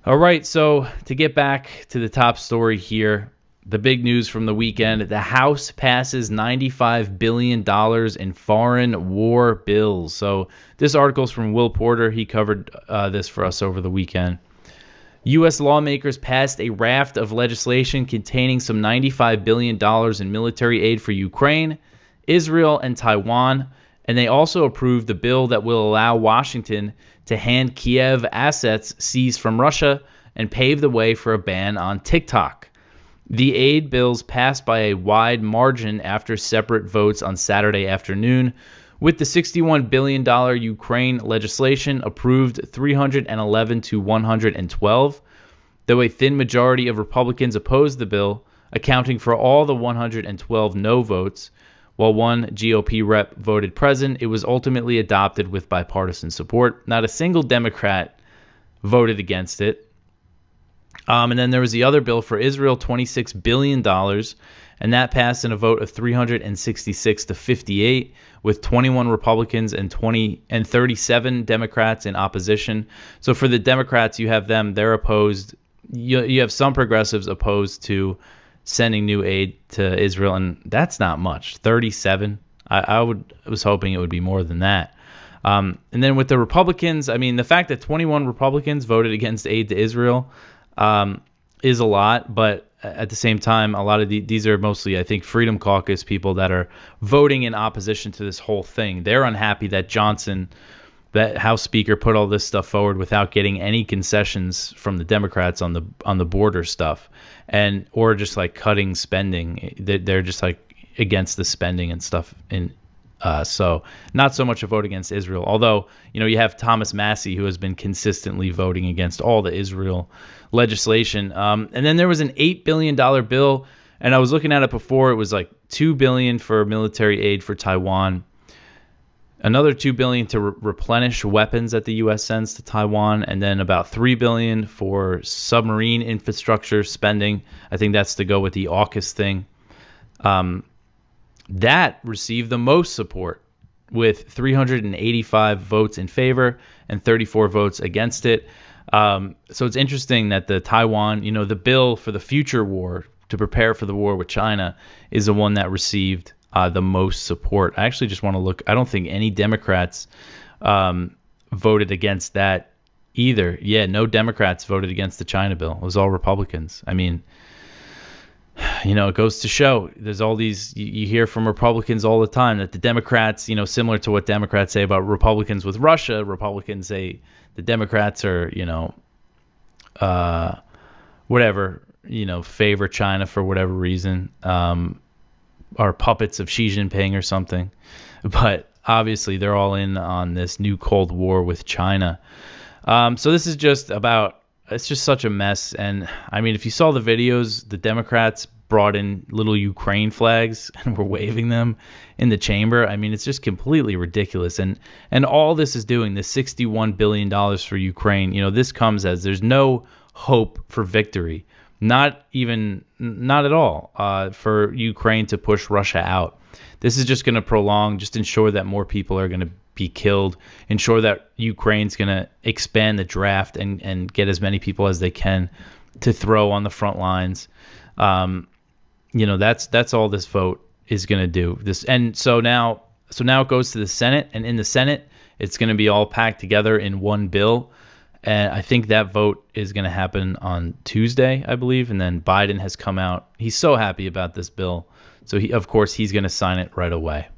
All right, so to get back to the top story here, the big news from the weekend, the House passes $95 billion in foreign war bills. So this article is from Will Porter. He covered this for us over the weekend. U.S. lawmakers passed a raft of legislation containing some $95 billion in military aid for Ukraine, Israel, and Taiwan, and they also approved the bill that will allow Washington to hand Kiev assets seized from Russia and pave the way for a ban on TikTok. The aid bills passed by a wide margin after separate votes on Saturday afternoon, with the $61 billion Ukraine legislation approved 311 to 112, though a thin majority of Republicans opposed the bill, accounting for all the 112 no votes. While one GOP rep voted present, it was ultimately adopted with bipartisan support. Not a single Democrat voted against it. And then there was the other bill for Israel, $26 billion, and that passed in a vote of 366 to 58, with 21 Republicans and 37 Democrats in opposition. So for the Democrats, you have them; they're opposed. You have some progressives opposed to sending new aid to Israel, and that's not much. 37. I was hoping it would be more than that. And then with the Republicans, I mean, the fact that 21 Republicans voted against aid to Israel is a lot, but at the same time, a lot of these are mostly, I think, Freedom Caucus people that are voting in opposition to this whole thing. They're unhappy that Johnson, that House Speaker, put all this stuff forward without getting any concessions from the Democrats on the border stuff, or just like cutting spending. They're just like against the spending and stuff. So not so much a vote against Israel, although you have Thomas Massie, who has been consistently voting against all the Israel legislation. And then there was an $8 billion bill, and I was looking at it before. It was like $2 billion for military aid for Taiwan, another $2 billion to replenish weapons that the U.S. sends to Taiwan, and then about $3 billion for submarine infrastructure spending. I think that's to go with the AUKUS thing. That received the most support, with 385 votes in favor and 34 votes against it. So it's interesting that the Taiwan, the bill for the future war, to prepare for the war with China, is the one that received the most support. I actually just want to look. I don't think any Democrats voted against that either. Yeah, no Democrats voted against the China bill. It was all Republicans. I mean, it goes to show there's all these, you hear from Republicans all the time that the Democrats, similar to what Democrats say about Republicans with Russia, Republicans say the Democrats are, favor China for whatever reason, are puppets of Xi Jinping or something. But obviously they're all in on this new Cold War with China. So this is it's just such a mess. And I mean, if you saw the videos, the Democrats brought in little Ukraine flags and were waving them in the chamber. I mean, it's just completely ridiculous. And all this is doing, the $61 billion for Ukraine, this comes as there's no hope for victory. Not at all, for Ukraine to push Russia out. This is just going to just ensure that more people are going to be killed, ensure that Ukraine's going to expand the draft and get as many people as they can to throw on the front lines. That's all this vote is going to do. So now it goes to the Senate, and in the Senate, it's going to be all packed together in one bill. And I think that vote is going to happen on Tuesday, I believe. And then Biden has come out. He's so happy about this bill. So he's going to sign it right away.